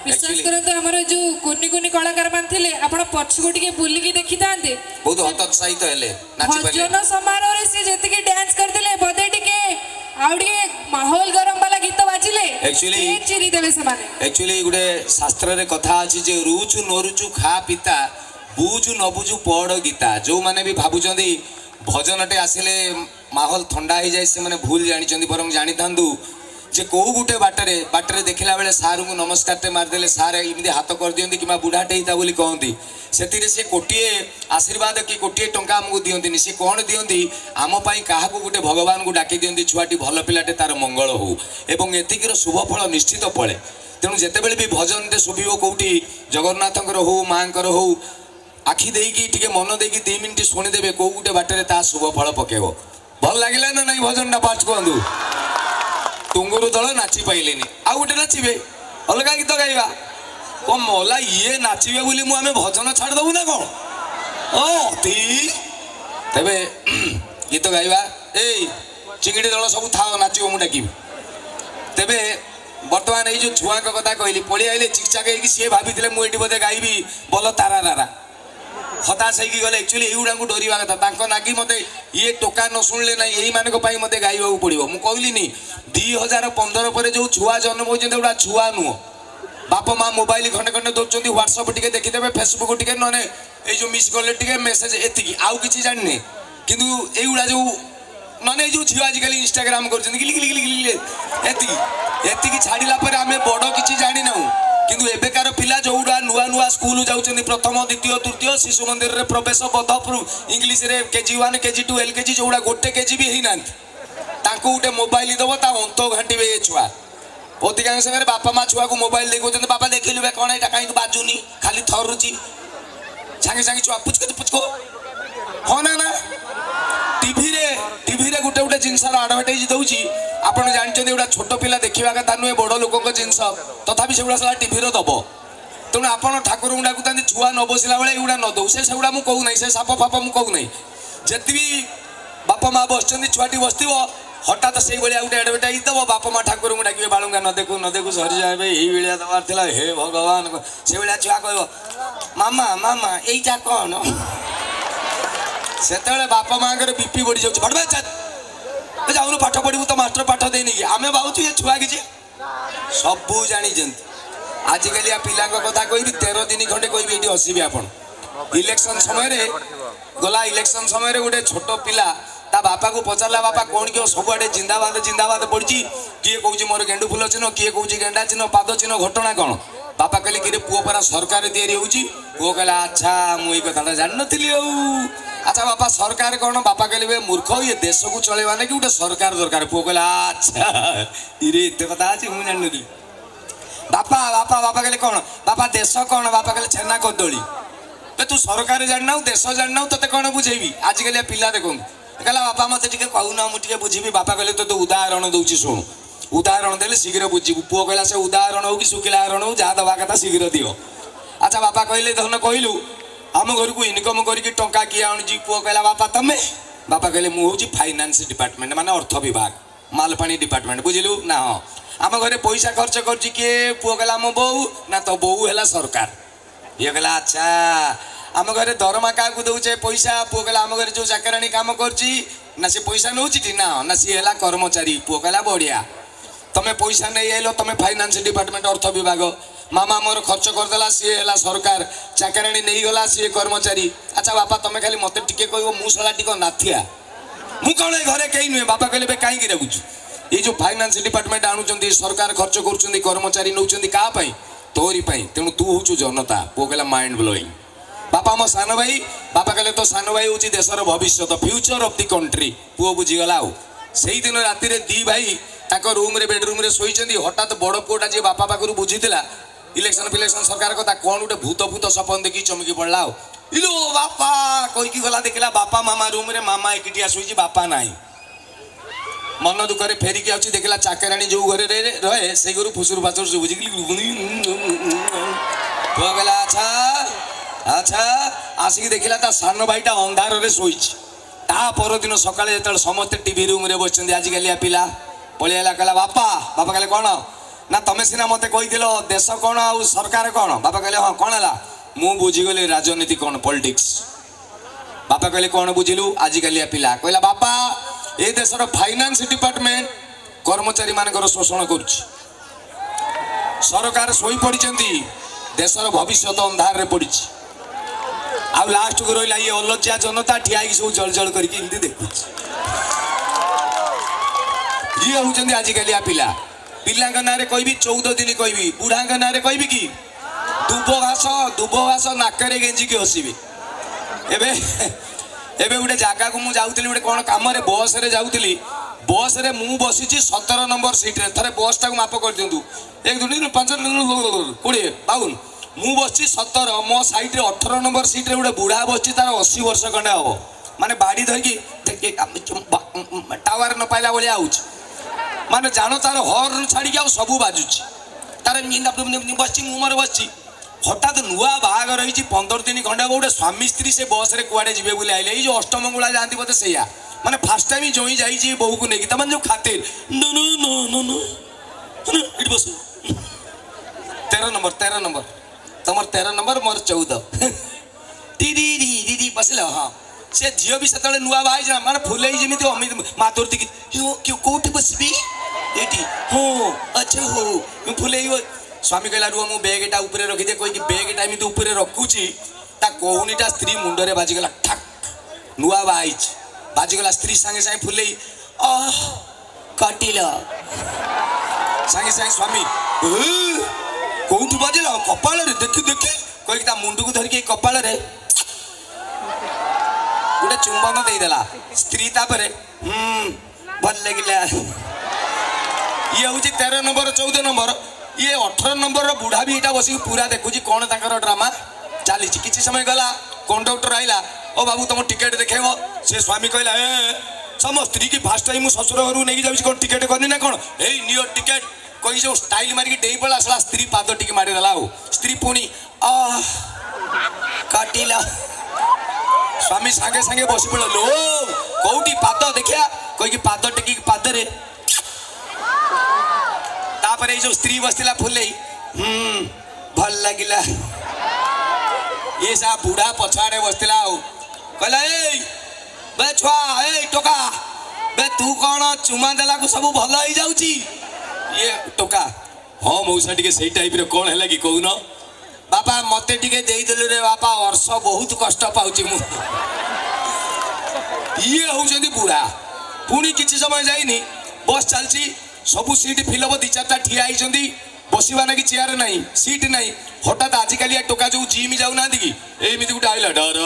विश्वास करते हमर जो कुनी कुनी कलाकार मान थिले आपण पछको टिके बुली की देखि थांते बहुत हतोत्साहित हेले नाची पले भजन समारोह रे से जति के डांस करथिले बदे टिके आउडी माहौल गरम वाला गीत बाजिले एक्चुअली चिरी देबे से माने एक्चुअली गुडे शास्त्र रे कथा अछि जे रुचु नरुचु खा पिता बुझु न बुझु पढ़ गीता जो माने भी भाबुचंदी भजनटे आसिले माहौल ठंडा हो जाए से माने भूल जानी बरं जानी थांदु जे को गुटे बाटरे देखला बेले सारू को नमस्कार टे मारदेले सार इमती हाथ कर दियंती कि बुढ़ाटे हिता बोली कहती से से गोटे आशीर्वाद कि गोटे टंका आमको दियंती से कौन दियंती आम पाई क्या गोटे भगवान को डाकी दियंती छुआटी भल पिलाटे तार मंगल हो एवं एतिकीर शुभ फल निश्चित पड़े तेणु जितेबले भी भजन शुभिब कौटी जगन्नाथंकर हो मांकर हो आखि देकी टिके मन देकी 2 मिनिट शुणिदेवे कौ गुटे बाटरे ता शुभ फल पकेब भल लगे ना नहीं भजन फास्ट कहतु टुंगुरु दल नाची पाइलेनी आ गोटे नाचे अलग गीत गाइबा कौन मला ये नाचे बोली मुझे भजन छाड़देबू ना कौन तेरे गीत गाइबा ए चिंगड़ी दल सब था नाच मुझे डाकि तेरे बर्तमान ये जो छुआ कथा कहली पड़ी आइले चिकचाक सी भाभी मुझे बोधे गाइबी बोल तारा नारा हताश होगी गले एक्चुअली युवा को डरवा कथा नागी मत ये टोका न शुणिले ना यही मान मत गाइबा पड़ो मुझे कहली 2015 पर जो छुआ जन्म होता गोटा छुआ नुह बाप माँ मोबाइल खंडे खंडे दौरान ह्वाट्सअप टे देखीदे फेसबुक टे ना ये मिस कले टे मेसेज एति आउ कि जाने कि युवा जो ना जो झील आजिकल इंस्टाग्राम करती छाड़ा पर आम बड़ कि जानी ना किंतु एबेकार पिला जोड़ा नुआ नुआ स्कूल जाउछन्ती प्रथम द्वितीय तृतीय शिशु मंदिर रे प्रवेश बध इंग्लिश रे केजी 1 केजी 2 एलकेजी जोड़ा गोटे केजी भी ही नांती तांको गोटे मोबाइल दबो ता अंत घाटिबे ए छुआ अधिकांश समय बापा माँ छुआ को मोबाइल देखो बापा देखिलु बे कौन कहीं बाजुनी खाली थरुची सांगे सांगे छुआ पुचको हाँ ना टीवी रे गोटे गोटे जिनस आडभटाइज दौची आप जानते गोटा छोट पिला देखा कथा नुहे बड़ लोक जिनस तथापि से गुड़ा टीवी दब तेणु आप ठाकुर को डाकुता छुआ न बसला बेले एगुड़ा न दौ से गुड़ा मुझे कहूना से साप फाप मुझे कहूना जी भी बापा माँ बस छुआटी बस हठात से गोटे एडभटाइज दब बापा माँ ठाकुर को डाक बालुंगा न देखू सरी जाए ये दबार था हे भगवान से भाया छुआ कह मामा मामा यहीटा कौन से बापा माँ बीपी बढ़ी जाऊँ जाऊन पाठ पढ़ू तो मास्टर पाठ देनी कि आम भावुँ ये छुआ कि सबू जानी आजिकल पिला कथा कह 13 दिन खंडे कह ये हसबे आप इलेक्शन समय गला इलेक्शन समय गोटे छोट पिला ता बापा को पचारा बापा कौन क्यों सबुआडे जिंदाबाद पड़ी किए कौच मोर गेंडु फुल चिन्ह किए कौच गेंडा चिन्ह पाद चिन्ह घटना कौन बापा कहले कि पुओ परा सरकार तैयारी होची पुओ कहला अच्छा मुई कथा जान नथिली अच्छा बापा सरकार कौन बापा कहले मूर्ख ये देश को चलेवा ना कि गोटे सरकार दरकार पुओ कहला अच्छा इरे एते कथा अछि मु जान नथि बापा बापा बापा कहले कौन बापा देश कौन बापा कहले छेना कदली तू सरकार जानना देश जानना तते कौन बुझेबी आजिकल पिला देखो कहला बापा मत टे कहूना मुझे बुझी बापा कहले तो उदाहरण दूसरी शुणु उदाहरण देले शीघ्र बुझीबू पुओ कहला से उदाहरण हो कि शुक्ला हरण हो जहाँ दवा कथा शीघ्र दियो अच्छा बापा कहले धन कहलु आम घर को इनकम करके टंका किए आणुची पुओ कहला बापा तमे बापा कहले मु होची फाइनान्स डिपार्टमेंट माने अर्थ विभाग मालपानी डिपार्टमेंट बुझिलु ना हाँ आम घरे पैसा खर्च कर किए पुओ कहला मो बो ना तो बो है सरकार ये कहला अच्छा आम घरे दरमा क्या दौचे पैसा पुओ कहला आम घरे जो चाकराणी काम करची ना से पैसा नौ ना सी है कर्मचारी पुओ कहला बढ़िया तमें पैसा नहीं आइल तुम फाइनान्स डिपार्टमेंट अर्थ विभाग मामा मोर खर्च करदेला सी है सरकार चाकराणी नहीं गला सी कर्मचारी अच्छा बापा तुम्हें खाली मत टिके कह मुसला टिक नाथिया मु कौन घरे कहीं नुहे बापा कहले कहीं रखुचु ये जो फाइनान्स डिपार्टमेंट आणुंट सरकार खर्च कर कर्मचारी नौ क्या तोरी तेणु तू हूँ जनता पुओ कहला माइंड ब्लोइंग बापा मो सान भाई बापा कहले तो सान भाई हूँ देशर भविष्य फ्यूचर ऑफ द कंट्री पुओ बुझीगला से दिन राति दी भाई ताको रूम रे बेडरूम रे सोईचंदी हठात बड़ पुओटा जे बापा पाखरु बुझीला इलेक्शन फिलेक्शन सरकार कथा कौन गोटे भूत भूत सपन देखी चमकी पड़ला इलो बापा कहीकि गला देखला बापा मामा रूम रे मामा एकिटिया सोईची बापा नाही मन दुखरे फेरिकी आउची देखला चाकराणी जो घरे रहे से घर फुसुर फासुर सब बुझी गला अच्छा अच्छा आसिक देखला ता सान भाईटा अंधार रे सोईची ता पर दिन सकाळे जेतल समस्त टीवी रूम रे बसचंदी आजिकलिया पिला पळियाला कहला बापा बापा कहले कौन ना तमें सीना मत कही देश कौन आउ सरकार कौन बापा कहले हाँ कौन है मु बुझीगली राजनीति कौन पॉलिटिक्स बापा कहले कौन बुझिलु आजिकालिया पिला कहला बापा ए देशर फाइनान्स डिपार्टमेंट कर्मचारी मानकर शोषण करुछि सरकार सोई पड़ी देशर भविष्य अंधार रे पड़ी आ लास्ट को रहा ये अलज्जा जनता ठिया सब जल जल करके देखु ये हूँ आजिकालिया पिला पिला ना कहबी 14 दिन कहबी बुढ़ा ना कहबी कि दुब घास नाकरे गेंजिकी हसबे एबे एबे गोटे जगह को मुझे जाऊली गोटे कौन कम बस रे जाऊली बस रे मु बसी 17 नंबर सीट रे थरे बस टाक माप कर दिंतु 1 2 3 4 5 20 52 मु बसी 17 मो साइड रे 18 नंबर सीट रे गोटे बुढ़ा बसी तार 80 वर्ष खंडे हम माने बाड़ी धरिकी टावर न पाइला भाया हो माने जानो तार हॉर्न छाड़ी सब बाजुची तार बस मुमर बस हठात नुआ बाहागर होती 15 दिन खंडे गोटे स्वामी स्त्री से बस रे कुआडे जीवे बोले आइले ये जो अष्टमंगला जाती बोते सैया माने फास्ट टाइम जोई जाई बहु को नेकी तमन जो खातिर no no no no no it बस 13 नंबर तमर 13 नंबर मोर 14 दीदी दीदी बसले हाँ से झील भी से नुआ बाई जा माने फुले जमी अमित मातुर दिखी क्यों कोठी बसबी एटी हो अच्छा हो मैं फुले स्वामी कहला रुह मु बेगटा ऊपर रखी दे कोई बेगटा एमती ऊपर रखुची ता कोहुनीटा स्त्री मुंडरे बाजिगला ठक नुआ बाइच बाजिगला स्त्री संगे संगे फुले काटिल संगे संगे स्वामी कोठी बाजिला कपाल रे देखी देखी कोई ता मुंड को धरिके कपाल रे गोटे चुंबन देदेला स्त्री तापर भल लगिला ये हूँ 13 नंबर 14 नंबर ये 18 नंबर बुढ़ा भी यहाँ बस पूरा देखुची कौन ताकर ड्रामा चली किसी समय गला कंडक्टर आइला ओ बाबू तुम टिकेट देखेब से स्वामी कहला सम स्त्री की फास्ट टाइम ससुर घर नहीं जाऊँ कौन टिकेट करनी ना कौन ए नियो टिकेट कही जो स्टाइल मारिकी डेई पड़ा आसला स्त्री पाद टिके मारिदेला स्त्री पुणी काटिला स्वामी सांगे सांगे बस पड़ा लो कौटी पाद देखिया कही पाद टेकी पादरे तापर जो स्त्री बसला फुले भल लगिला ये सा बुढ़ा पछाड़े बसला कहला बे छुआ ए टोका बे तू कौन चुमा देला को सब भल हो जाउची ये टोका हाँ मौसा टिके सही टाइप रे कौन है कि कहून बापा मते टिके देई देलु रे बापा वर्ष बहुत कष्ट पाउची मु ये होउछंदी बुढ़ा पुणी किछि समय जाइनी बस चलची सबू सीट फिल हम 2-4टा ठिया होती बसवा ना कि चेयर ना सीट ना हठात आजिकल टोका जो जिम जाऊना कि एमती गोटे आइला डर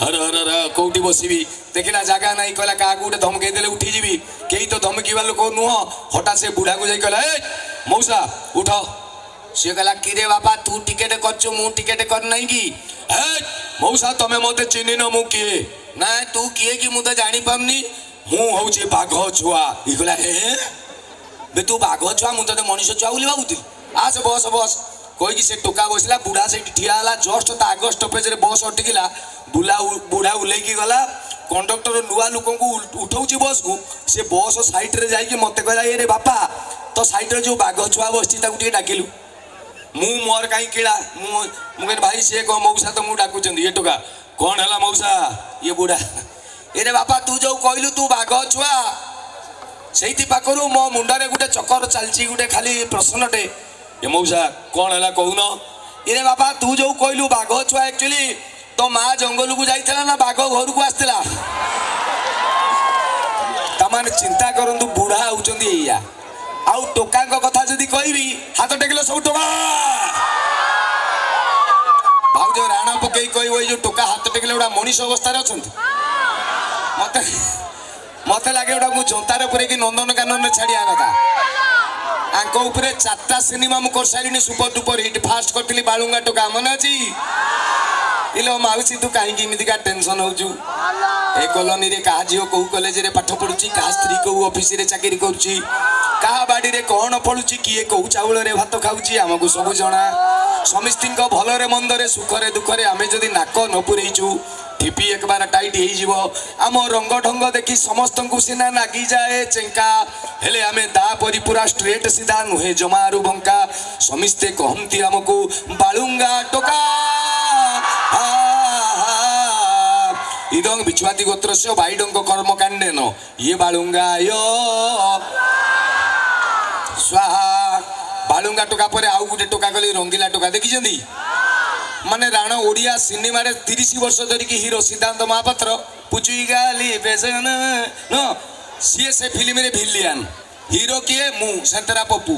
हर हर हर कौटी बसबी देखला जगह ना कहला क्या गोटे धमकई देले उठीजी कई तो धमकीवा लोक नुह हठात से बुढ़ा को जाइला ए मौसा उठ सी कहला कि रे बापा तू टिकेट कर मु टिकेट कर नहीं कि मौसा तमें मत चिन्ह न मु किए ना तू किए कि मुझे जानी पारनी मु हूँ बाघ छुआ ये कहला हे बे तू बाघ छुआ मुझे मनीष छुआ बोली भावुली आस बस बस कहीकि से टोका बसला बुढ़ा से ठिया जस्ट ता आग स्टपेज रे बस अटकिला बुढ़ा उल्लेखी गला कंडक्टर नुआ लोक उठाऊँ बस को से बस साइड रे जाइए मत कहला ये बापा तो साइड रे जो बाघ छुआ बस डाकिलु मु मोर कहीं किड़ा मुझे भाई सी कह मौसा तो मुझे डाकुं ये टोका कौन है मौसा ये बुढ़ा ये बापा तू जो कहलु तू बाघ छुआ से पाखु मो मुंडे गोटे चक्कर चलती गोटे खाली प्रश्नटे ये मौसा कौन है कहून ये बापा तू जो कहलु बाघ छुआ एक्चुअली तो माँ जंगल को जाइला ना बाघ घर को आसला तमाने चिंता करंतु बुढ़ा होउचंदी एया आउ टोका कथा जदि कहबी हाथ टेकिले सब टोका भाउज राणा पकई कहब जो टोका हाथ टेकिले गोटा मनीष अवस्था अच्छा मत मत लगे गोटा मुझे जोतार पूरे कि नंदनकानन छाड़िया कथा आंक उपरे 4टा सिनेमा मु कर सारी सुपर डुपर हिट फास्ट करी बालुंगा टोका मन अच्छी इलो माउसी तू कहीं टेंशन होजु ए कॉलोनी रे कहा झील कौ कॉलेज रे पाठ पढ़ुची कहा स्त्री कौ ऑफिस रे चाकरी करुची କାହା ବାଡ଼ିରେ କ'ଣ ଫଳୁଛି, କିଏ କୋଉ ଚାଉଳରେ ଭାତ ଖାଉଛି ଆମକୁ ସବୁ ଜଣା। ସମସ୍ତିଙ୍କ ଭଲରେ ମନ୍ଦରେ ସୁଖରେ ଦୁଃଖରେ ଆମେ ଯଦି ନାକ ନ ପୁରେଇଛୁ ଠିପି ଏକବାର ଟାଇଟ୍ ହେଇଯିବ। ଆମ ରଙ୍ଗ ଢଙ୍ଗ ଦେଖି ସମସ୍ତଙ୍କୁ ସିନା ଲାଗିଯାଏ ଚେଙ୍କା, ହେଲେ ଆମେ ତାପରି ପୁରା ଷ୍ଟ୍ରେଟ୍ ସିଧା ନୁହେଁ ଜମାରୁ ବଙ୍କା। ସମସ୍ତେ କହନ୍ତି ଆମକୁ ବାଳୁଙ୍ଗା ଟୋକା। ଇଦଂ ବିଛୁଆତି ଗୋତ୍ରସ୍ୟ ବାଇଡଙ୍କ କର୍ମକାଣ୍ଡେନ ଇଏ ବାଳୁଙ୍ଗାୟ ସ୍ୱାହା। ବାଳୁଙ୍ଗା ଟୋକା ପରେ ଆଉ ଗୋଟେ ଟୋକା କଲି ରଙ୍ଗିଲା ଟୋକା, ଦେଖିଛନ୍ତି? ମାନେ ରାଣ ଓଡ଼ିଆ ସିନେମାରେ 30 ବର୍ଷ ଧରିକି ହିରୋ ସିଦ୍ଧାନ୍ତ ମହାପାତ୍ର ପୁଚୁଇ ଗାଲି ବେଜନ ସିଏ ସେ ଫିଲ୍ମରେ ଭିଲିଆନ, ହିରୋ କିଏ? ମୁଁ ସେନ୍ତରା ପପୁ।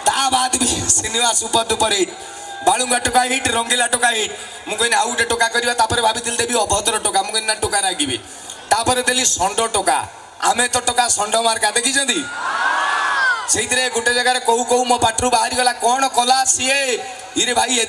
ତା ବାଦ ବି ସିନେମା ସୁପର ଡୁପର ହିଟ୍। ବାଳୁଙ୍ଗା ଟୋକା ହିଟ୍, ରଙ୍ଗିଲା ଟୋକା ହିଟ୍। ମୁଁ କହିନି ଆଉ ଗୋଟେ ଟୋକା କରିବା, ତାପରେ ଭାବିଥିଲି ଦେବି ଅଭଦ୍ର ଟୋକା, ମୁଁ କହିନି ନା ଟୋକା ରାଗିବି। ତାପରେ ଦେଲି ଷଣ୍ଢ ଟୋକା। ଆମେ ତ ଟୋକା ଷଣ୍ଢ ମାର୍କା, ଦେଖିଛନ୍ତି? ସେଇଥିରେ ଗୋଟେ ଜାଗାରେ କୋଉ କୋଉ ମୋ ପାଟିରୁ ବାହାରିଗଲା କ'ଣ କଲା ସିଏ? ଇରେ ଭାଇ